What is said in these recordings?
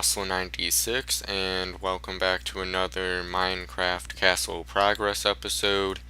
Russell96 and welcome back to another Minecraft Castle Progress episode.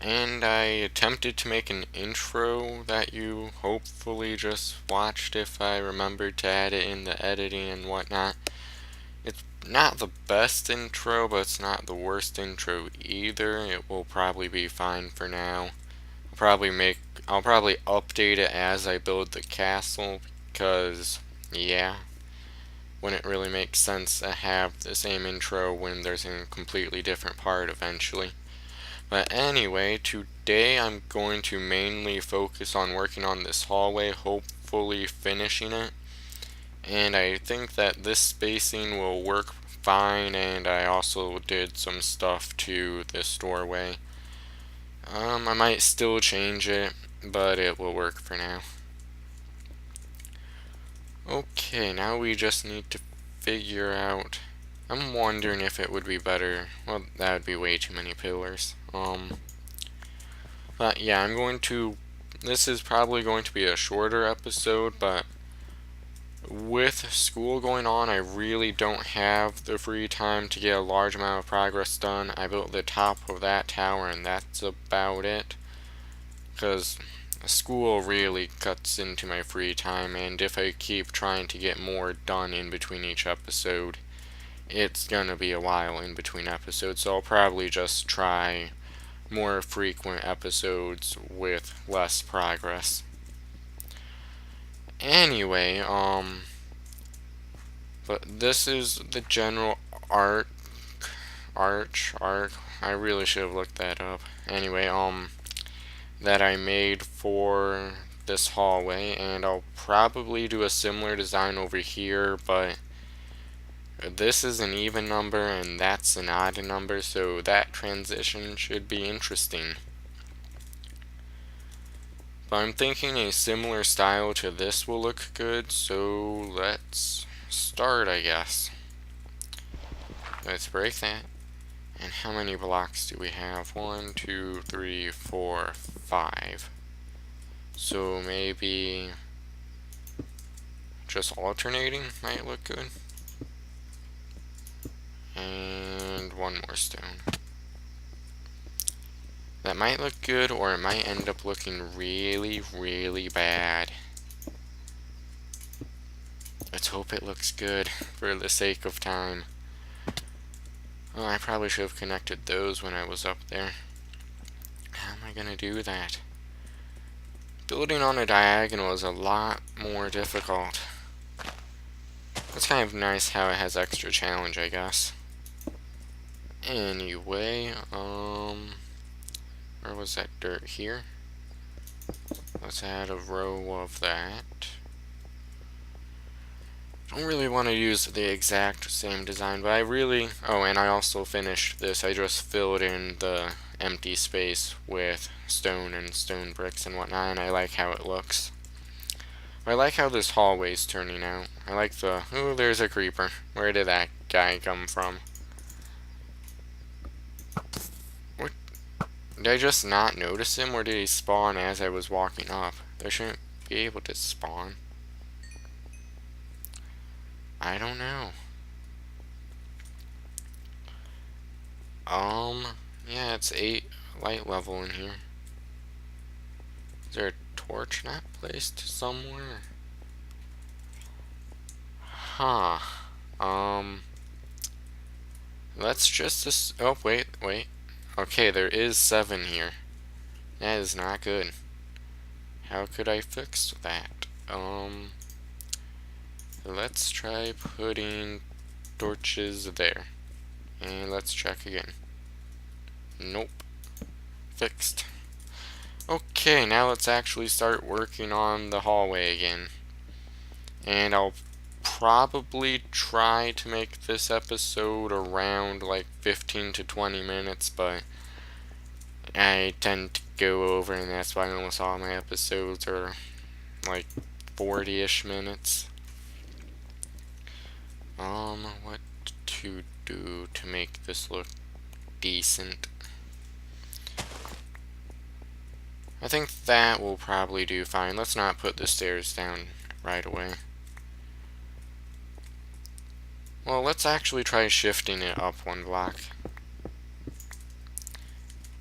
And I attempted to make an intro that you hopefully just watched if I remembered to add it in the editing and whatnot. It's not the best intro, but it's not the worst intro either. It will probably be fine for now. I'll probably update it as I build the castle because yeah, wouldn't really make sense to have the same intro when there's a completely different part eventually. But anyway, today I'm going to mainly focus on working on this hallway, hopefully finishing it. And I think that this spacing will work fine, and I also did some stuff to this doorway. I might still change it, but it will work for now. Okay, now we just need to figure out. I'm wondering if it would be better. Well, that would be way too many pillars. But yeah, this is probably going to be a shorter episode, but with school going on, I really don't have the free time to get a large amount of progress done. I built the top of that tower, and that's about it. Because school really cuts into my free time, and if I keep trying to get more done in between each episode, it's gonna be a while in between episodes, so I'll probably just try more frequent episodes with less progress. Anyway, but this is the general arc, I really should have looked that up. Anyway, that I made for this hallway, and I'll probably do a similar design over here, but this is an even number and that's an odd number, so that transition should be interesting. But I'm thinking a similar style to this will look good, so let's start, I guess. Let's break that. And how many blocks do we have? 1, 2, 3, 4, 5. So maybe just alternating might look good. And one more stone. That might look good, or it might end up looking really, really bad. Let's hope it looks good for the sake of time. Oh, I probably should have connected those when I was up there. How am I gonna do that? Building on a diagonal is a lot more difficult. It's kind of nice how it has extra challenge, I guess. Anyway, where was that dirt? Here? Let's add a row of that. Don't really want to use the exact same design, but oh, and I also finished this. I just filled in the empty space with stone and stone bricks and whatnot, and I like how it looks. I like how this hallway's turning out. I like oh, there's a creeper. Where did that guy come from? What? Did I just not notice him, or did he spawn as I was walking up? They shouldn't be able to spawn. I don't know. Yeah, it's 8 light level in here. Is there a torch not placed somewhere? Huh. Let's just oh, wait. Okay, there is 7 here. That is not good. How could I fix that? Let's try putting torches there. And let's check again. Nope. Fixed. Okay, now let's actually start working on the hallway again. And I'll probably try to make this episode around like 15 to 20 minutes, but I tend to go over, and that's why almost all my episodes are like 40-ish minutes. What to do to make this look decent? I think that will probably do fine. Let's not put the stairs down right away. Well, let's actually try shifting it up one block.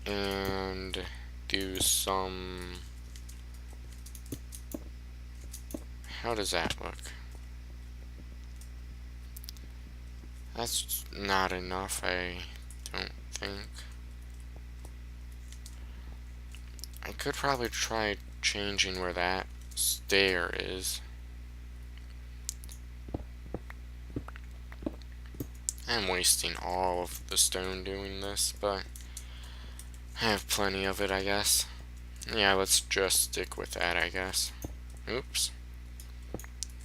And do some... How does that look? That's not enough, I don't think. I could probably try changing where that stair is. I'm wasting all of the stone doing this, but I have plenty of it, I guess. Yeah, let's just stick with that, I guess. Oops.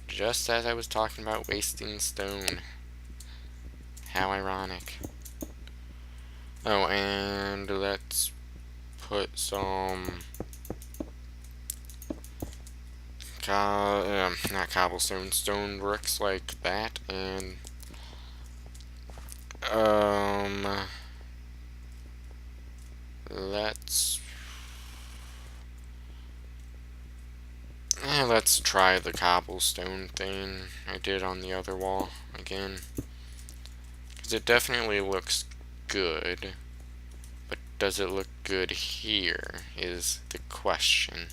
Just as I was talking about wasting stone. How ironic. Oh, and let's put some... not cobblestone, stone bricks like that, and... let's try the cobblestone thing I did on the other wall again. Because it definitely looks good. But does it look good here is the question.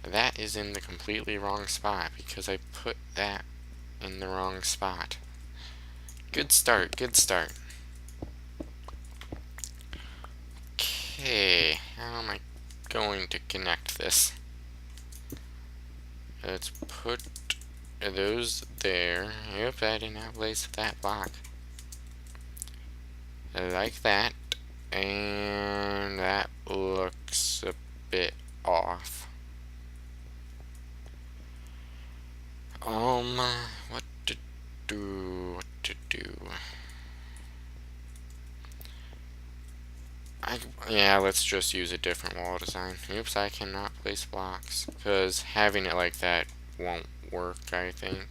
That is in the completely wrong spot because I put that in the wrong spot. Good start, good start. Okay, how am I going to connect this? Let's put those there. Yep, I did not place that block. Like that. And that looks a bit off. What to do? Yeah, let's just use a different wall design. Oops, I cannot place blocks. Because having it like that won't work, I think.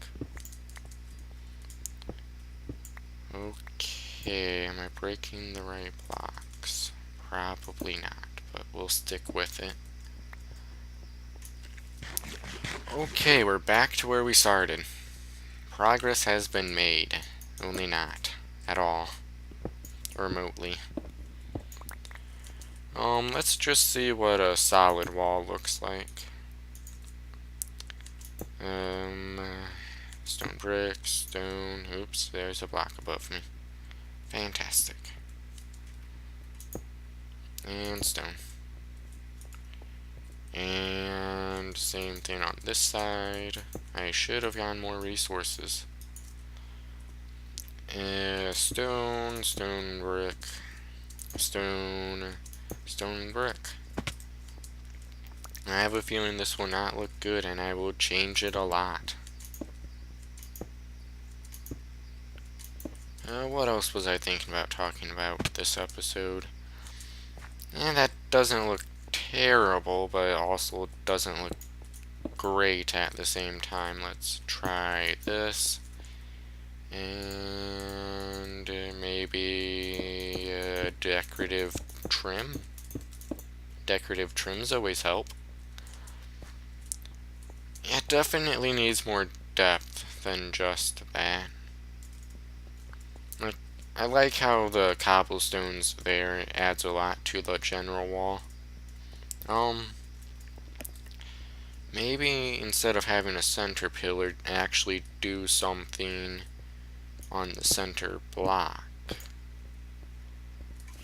Okay, am I breaking the right blocks? Probably not, but we'll stick with it. Okay, we're back to where we started. Progress has been made, only not at all remotely. Let's just see what a solid wall looks like. Stone bricks, stone, oops, there's a block above me. Fantastic. And stone. And same thing on this side. I should have gotten more resources. Stone, stone brick, stone, stone brick. I have a feeling this will not look good and I will change it a lot. What else was I thinking about talking about this episode? And that doesn't look terrible, but it also doesn't look great at the same time. Let's try this. And maybe a decorative trim. Decorative trims always help. It definitely needs more depth than just that. I like how the cobblestones there, it adds a lot to the general wall. Maybe instead of having a center pillar, actually do something on the center block.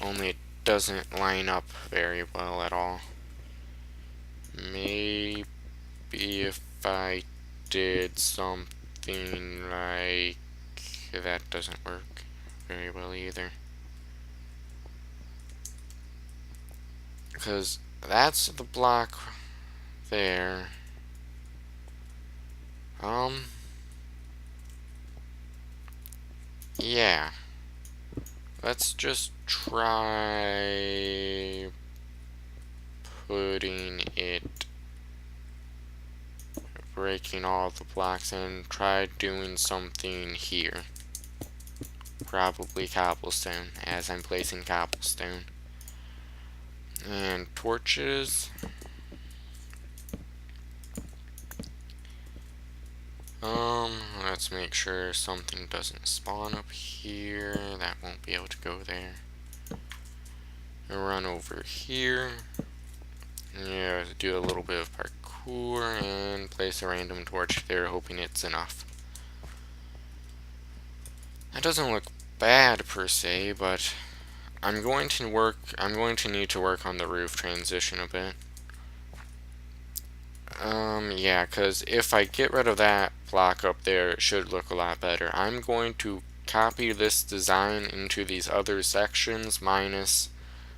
Only it doesn't line up very well at all. Maybe if I did something like that doesn't work very well either. Because that's the block there. Yeah. Let's just try putting it, breaking all the blocks and try doing something here. Probably cobblestone, as I'm placing cobblestone. And torches. Let's make sure something doesn't spawn up here. That won't be able to go there. Run over here. Yeah, do a little bit of parkour and place a random torch there, hoping it's enough. That doesn't look bad per se, but I'm going to need to work on the roof transition a bit. Yeah, because if I get rid of that block up there, it should look a lot better. I'm going to copy this design into these other sections, minus,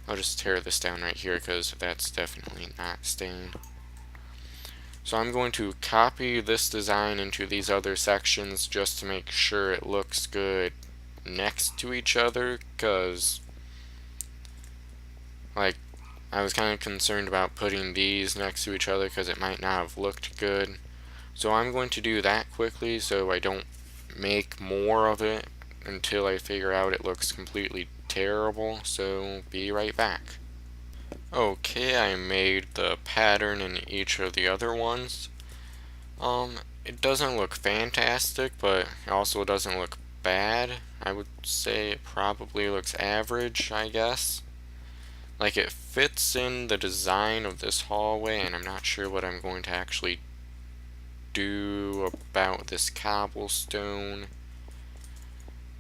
I'll just tear this down right here, because that's definitely not staying. So I'm going to copy this design into these other sections just to make sure it looks good next to each other, because, like, I was kind of concerned about putting these next to each other because it might not have looked good. So I'm going to do that quickly so I don't make more of it until I figure out it looks completely terrible. So be right back. Okay, I made the pattern in each of the other ones. It doesn't look fantastic, but it also doesn't look bad. I would say it probably looks average, I guess. Like, it fits in the design of this hallway, and I'm not sure what I'm going to actually do about this cobblestone.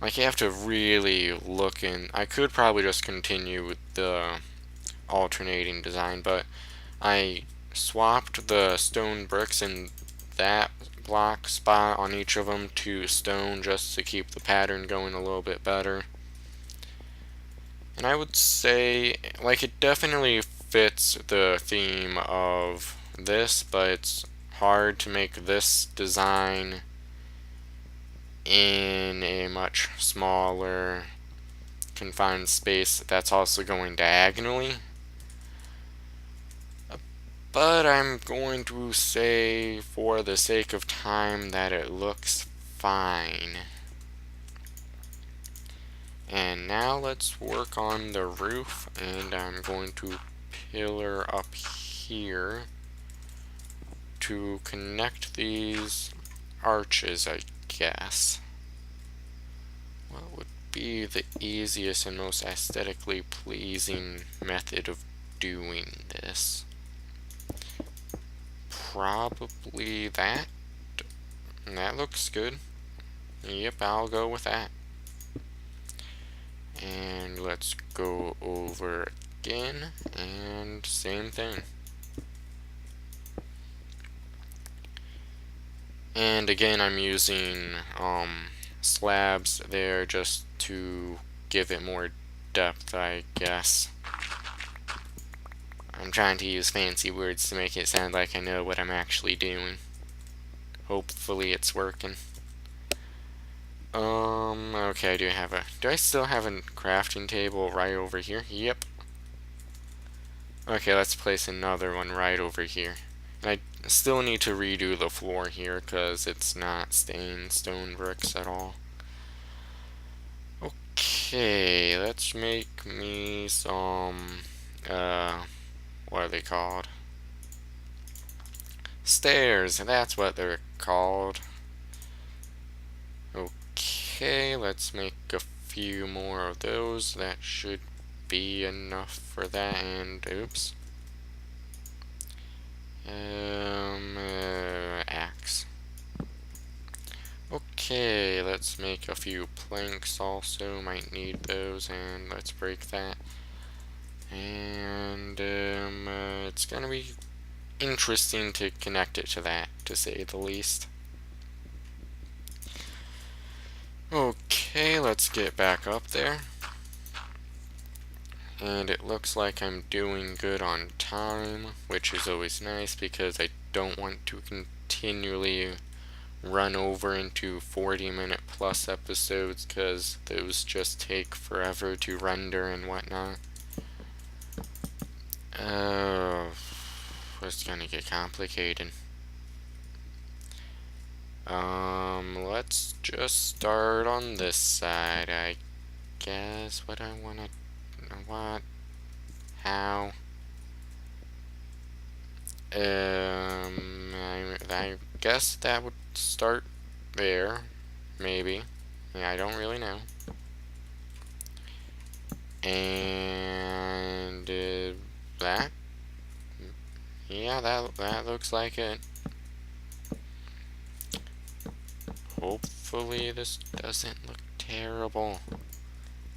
Like, you have to really look in. I could probably just continue with the alternating design, but I swapped the stone bricks in that block spot on each of them to stone just to keep the pattern going a little bit better. And I would say, like, it definitely fits the theme of this, but it's hard to make this design in a much smaller confined space that's also going diagonally. But I'm going to say, for the sake of time, that it looks fine. And now let's work on the roof, and I'm going to pillar up here to connect these arches, I guess. What would be the easiest and most aesthetically pleasing method of doing this? Probably that. And that looks good. Yep, I'll go with that. And let's go over again, and same thing. And again, I'm using slabs there just to give it more depth, I guess. I'm trying to use fancy words to make it sound like I know what I'm actually doing. Hopefully it's working. Okay, do I still have a crafting table right over here? Yep. Okay, let's place another one right over here. And I still need to redo the floor here because it's not staying stone bricks at all. Okay, let's make me some, what are they called? Stairs, that's what they're called. Okay, let's make a few more of those. That should be enough for that, and oops. Axe. Okay, let's make a few planks also. Might need those, and let's break that. And it's gonna be interesting to connect it to that, to say the least. Okay, let's get back up there. And it looks like I'm doing good on time, which is always nice because I don't want to continually run over into 40-minute plus episodes because those just take forever to render and whatnot. It's gonna get complicated. Let's just start on this side, I guess. What I wanna, what, how, I guess that would start there, maybe. Yeah, I don't really know. And that, yeah, that looks like it. Hopefully this doesn't look terrible.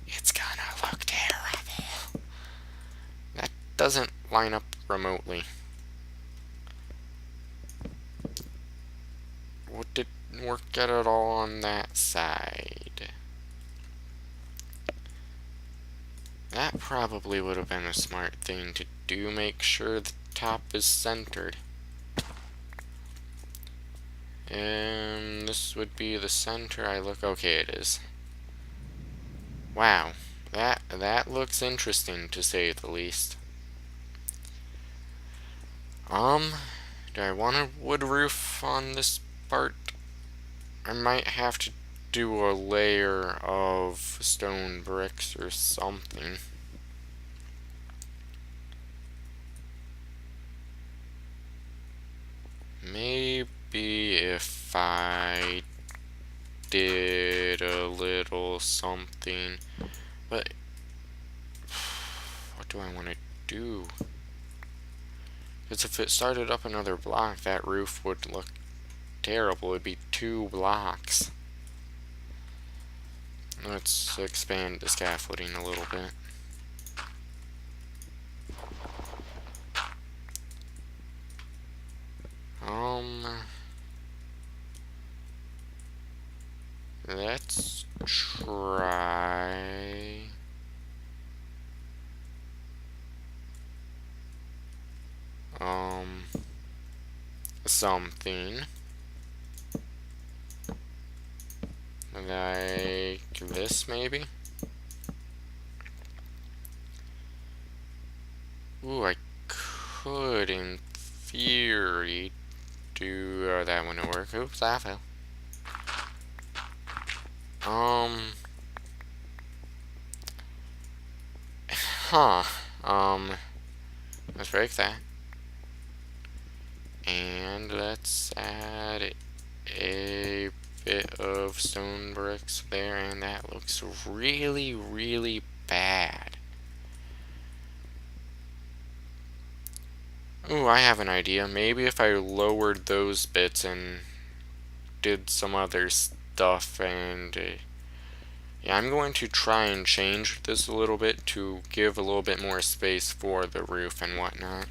It's gonna look terrible. That doesn't line up remotely. What didn't work at all on that side? That probably would have been a smart thing to do. Make sure the top is centered. And this would be the center. Okay, it is. Wow, that looks interesting to say the least. Do I want a wood roof on this part? I might have to do a layer of stone bricks or something. Maybe if I did a little something, but what do I want to do? Because if it started up another block, that roof would look terrible. It'd be 2 blocks. Let's expand the scaffolding a little bit. Let's try something like this, maybe. Ooh, I could, in theory, do that wouldn't work. Oops, that fell. Huh. Let's break that. And let's add a bit of stone bricks there, and that looks really, really bad. Ooh, I have an idea. Maybe if I lowered those bits and did some other stuff, and yeah, I'm going to try and change this a little bit to give a little bit more space for the roof and whatnot.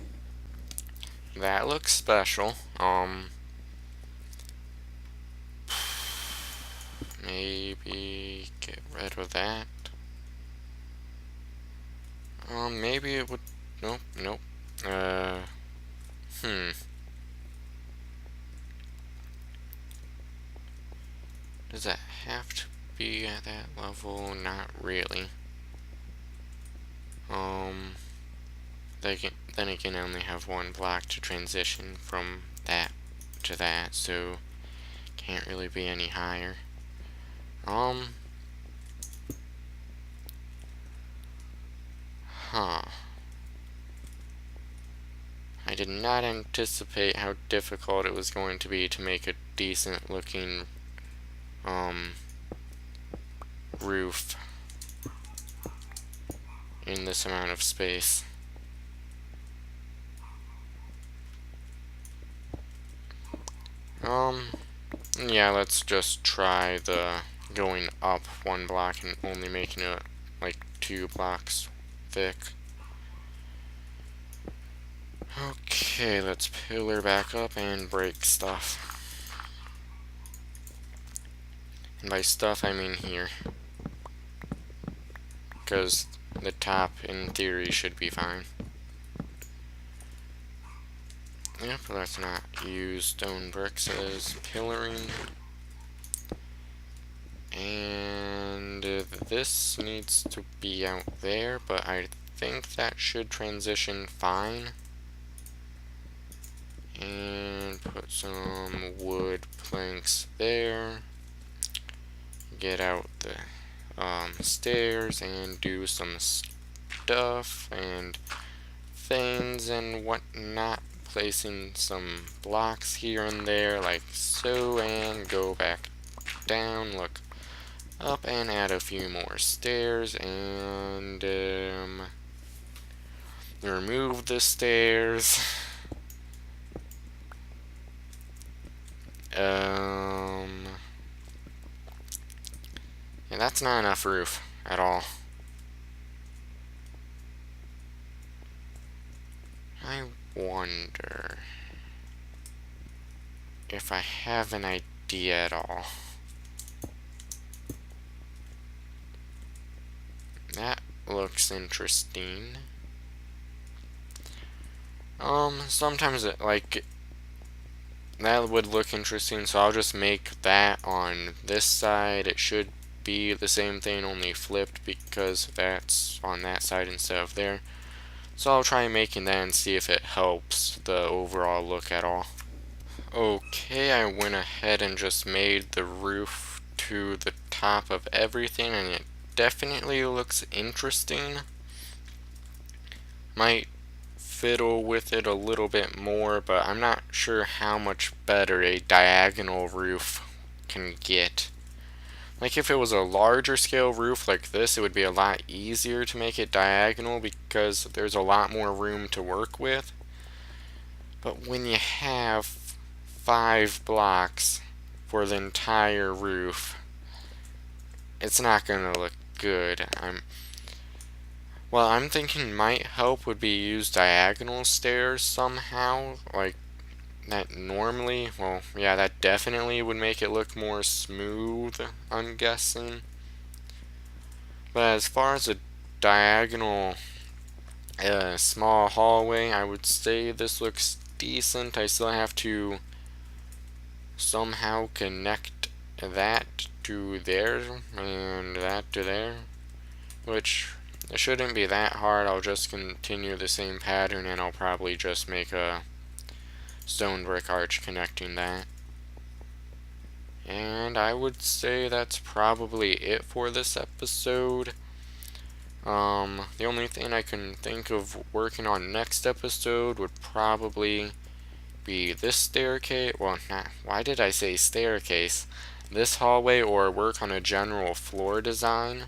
That looks special. Maybe get rid of that. Maybe it would. Nope, nope. Does that have to be at that level? Not really. Then again, I only have 1 block to transition from that to that, so can't really be any higher. I did not anticipate how difficult it was going to be to make a decent looking roof in this amount of space. Yeah, let's just try the going up 1 block and only making it like 2 blocks thick. Okay, let's pillar back up and break stuff. And by stuff, I mean here. Because the top, in theory, should be fine. Yep, let's not use stone bricks as pillaring. And this needs to be out there, but I think that should transition fine. And put some wood planks there. Get out the stairs and do some stuff and things and whatnot. Placing some blocks here and there like so, and go back down, look up, and add a few more stairs, and remove the stairs. Yeah, that's not enough roof at all. I wonder if I have an idea at all. That looks interesting. Sometimes that would look interesting, so I'll just make that on this side. It should be the same thing, only flipped, because that's on that side instead of there. So I'll try making that and see if it helps the overall look at all. Okay, I went ahead and just made the roof to the top of everything, and it definitely looks interesting. Might fiddle with it a little bit more, but I'm not sure how much better a diagonal roof can get. Like, if it was a larger scale roof like this, it would be a lot easier to make it diagonal because there's a lot more room to work with. But when you have 5 blocks for the entire roof, it's not gonna look good. I'm thinking might help would be use diagonal stairs somehow, like that normally. Well, yeah, that definitely would make it look more smooth, I'm guessing. But as far as a diagonal small hallway, I would say this looks decent. I still have to somehow connect that to there and that to there, which it shouldn't be that hard. I'll just continue the same pattern, and I'll probably just make a stone brick arch connecting that. And I would say that's probably it for this episode. The only thing I can think of working on next episode would probably be this staircase. Well, not, why did I say staircase? This hallway, or work on a general floor design.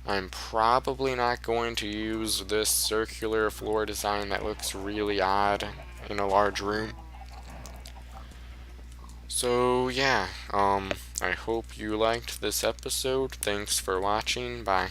I'm probably not going to use this circular floor design that looks really odd in a large room. So yeah, I hope you liked this episode. Thanks for watching. Bye.